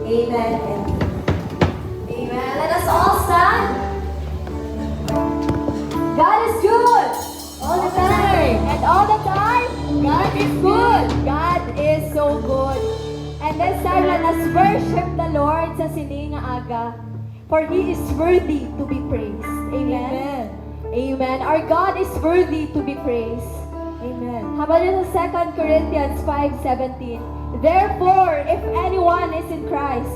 Amen and amen. Let us all stand. God is good all the time. And all the time, God is good. God is so good. And this time, let us worship the Lord sa sining nga aga. For He is worthy to be praised. Amen. Amen. Our God is worthy to be praised. Amen. How about in 2 Corinthians 5:17? Therefore, if anyone is in Christ,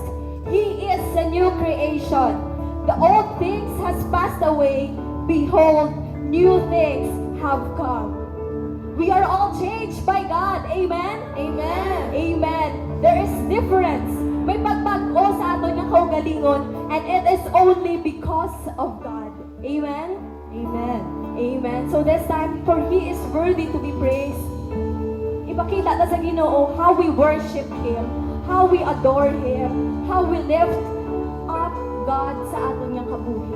he is a new creation. The old things has passed away. Behold, new things have come. We are all changed by God. Amen? Amen. Amen. There is difference. May pagbago sa ato nga kaugalingon, and it is only because of God. Amen? Amen. Amen. So this time, for He is worthy to be praised. Ipakita na sa Ginoo how we worship Him, how we adore Him, how we lift up God sa aton nga kabuhi.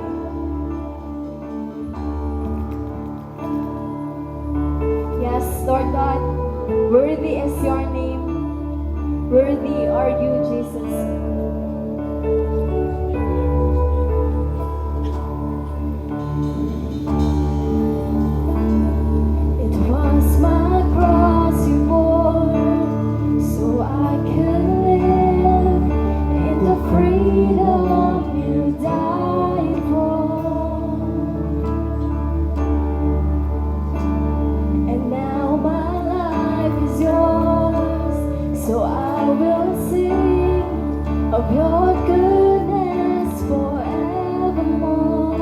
Yes, Lord God, worthy is your name. Worthy are you, Jesus. It was my cross you bore, so I could live in the freedom you died for. And now my life is yours, so I will sing of your goodness forevermore.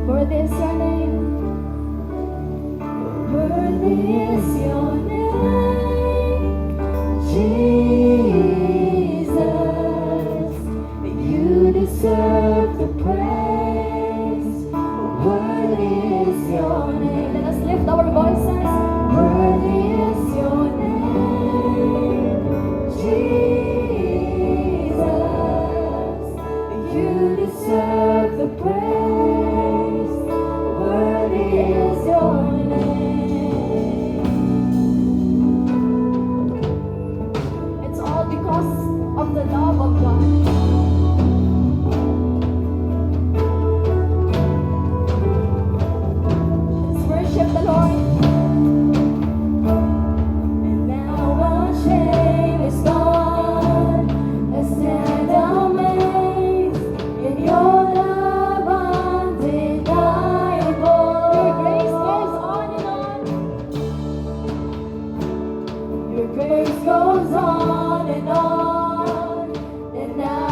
For this your name, worthy is your name, Jesus. You deserve the praise. Worthy is your name. Let us lift our voices. Worthy is your name, Jesus. You deserve the praise. Worthy is your name. It's all because of the love of God. Let's worship the Lord. And now my shame is gone. I stand amazed in your love undeniable. Your grace goes on and on. Your grace goes on and on. And now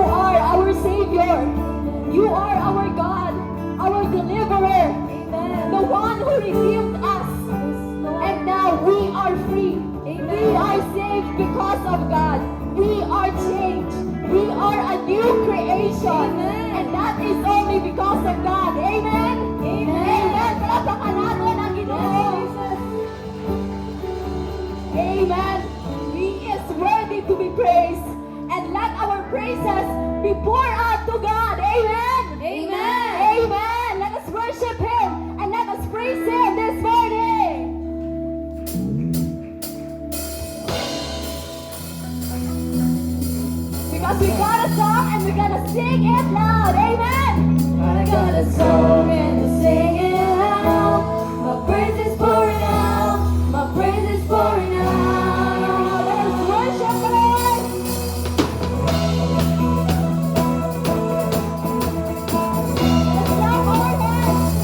are our Savior. You are our God, our deliverer, the one who redeemed us. And now we are free. We are saved because of God. We are changed. We are a new creation. And that is only because of God. Amen? Amen. Palakpakan natin ang Ginoo. Amen. He is worthy to be praised. And let our praises be poured out to God. Amen. Amen. Amen. Let us worship Him and let us praise Him this morning. Because we got a song and we're gonna sing it loud. Amen. I got a song and I sing it out. My praise is pouring out. My praise is pouring out. Let us worship the Lord. Let's clap our hands.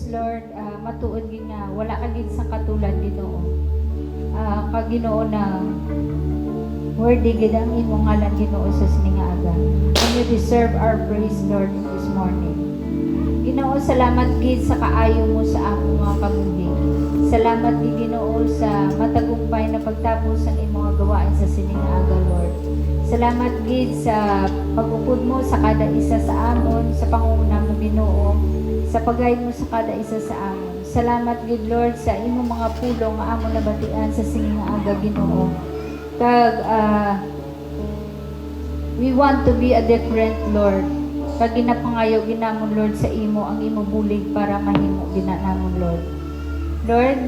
Lord, matuod gid nga wala ka gid sa katulad Ginoo. Ka Ginoo na worthy gid ang imong ngalan Ginoo sa siningaaga. And you deserve our praise, Lord, this morning. Ginoo, salamat gid sa kaayo mo sa among mga kabuhi. Salamat gid Ginoo sa matagumpay na pagtapos ang imong mga gawain sa siningaaga, Lord. Salamat gid sa pag-upod mo sa kada isa sa amon, sa pangunguna mo Ginoo, sa pag-guide mo sa kada isa sa amon. Salamat gid Lord sa imong mga pulong nga amon nabatian sa siningaaga Ginoo. Kag we want to be a different Lord. Kag ginapangayo ginamon Lord sa imo ang imo bulig para mahimo ginanamon Lord. Lord,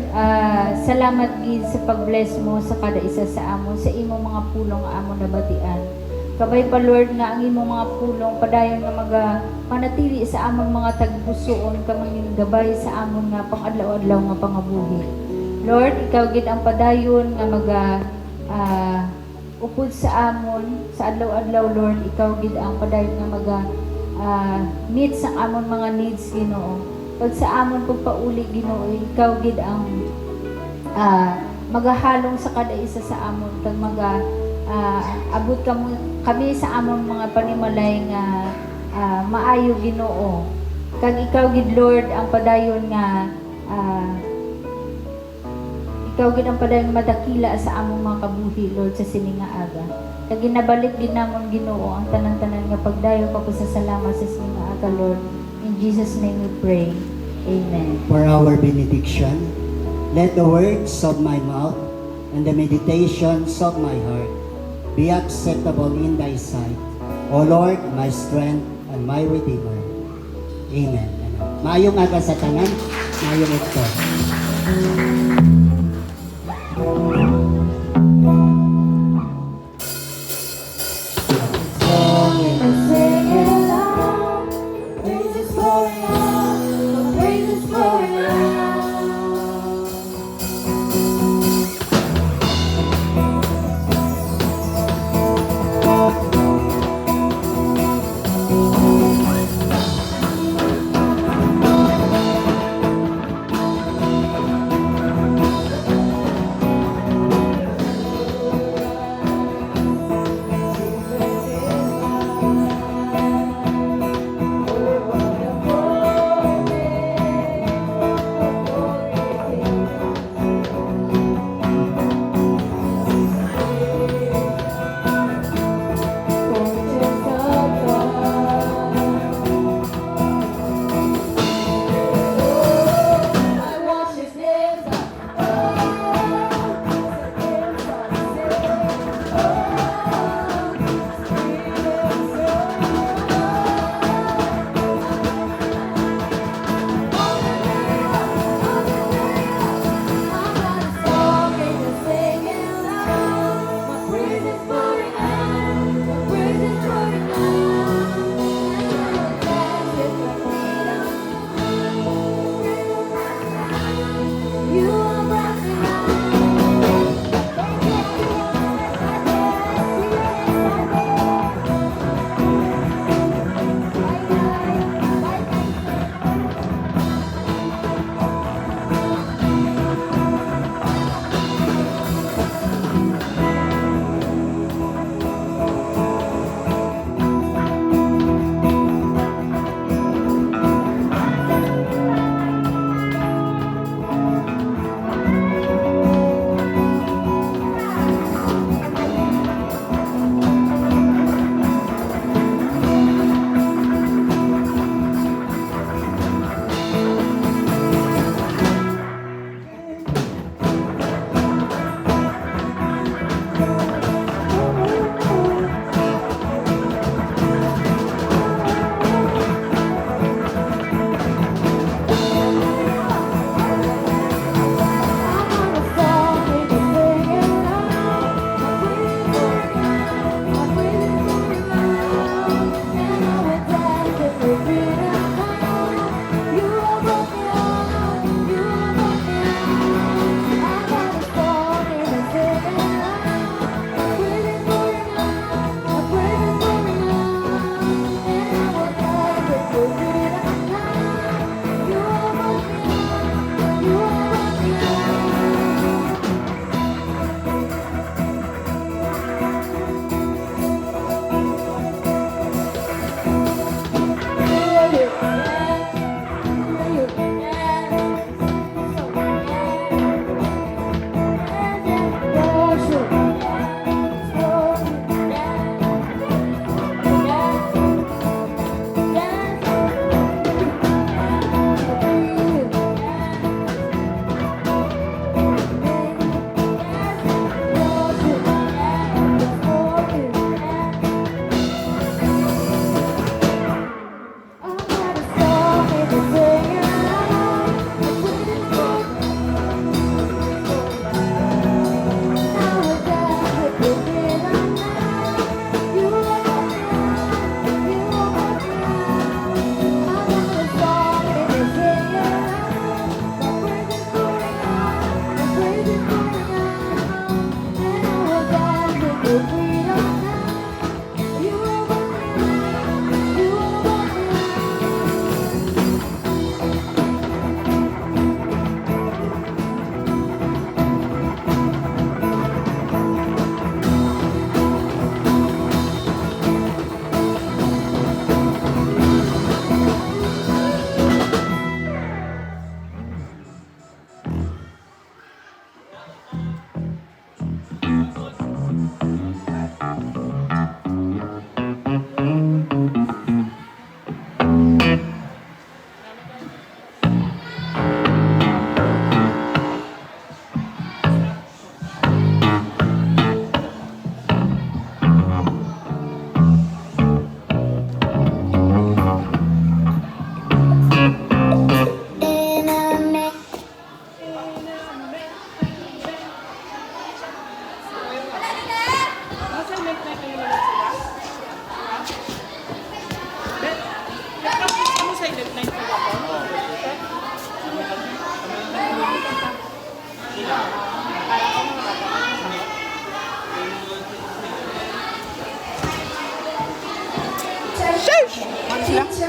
salamat gid sa pag-bless mo sa kada isa sa amon sa imong mga pulong nga amon nabatian. Kabay pa Lord nga ang imong mga pulong padayon nga manatili sa amon mga tagpusoon kamangin gabay sa amon nga pang-adlaw-adlaw nga pangabuhi. Lord, ikaw gid ang padayon nga upod sa amon sa adlaw-adlaw Lord, ikaw gid ang padayon nga meet sa amon mga needs Ginoo. Pag sa amon pagpauli Ginoo, ikaw gid ang magahalong sa kada isa sa amon kag abot kami sa amon mga panimalay nga maayo Ginoo. Kag ikaw gid Lord ang padayon nga ikaw gid ang padayon madakila sa among mga kabuhi Lord sa siningaaga. Kag ginabalik gid namon Ginoo ang tanan-tanan nga pagdayon pagpasalamat sa siningaaga Lord. In Jesus' name we pray. Amen. For our benediction, let the words of my mouth and the meditations of my heart be acceptable in thy sight, O Lord, my strength and my Redeemer. Amen. Maayong aga sa tanan, maayong ito.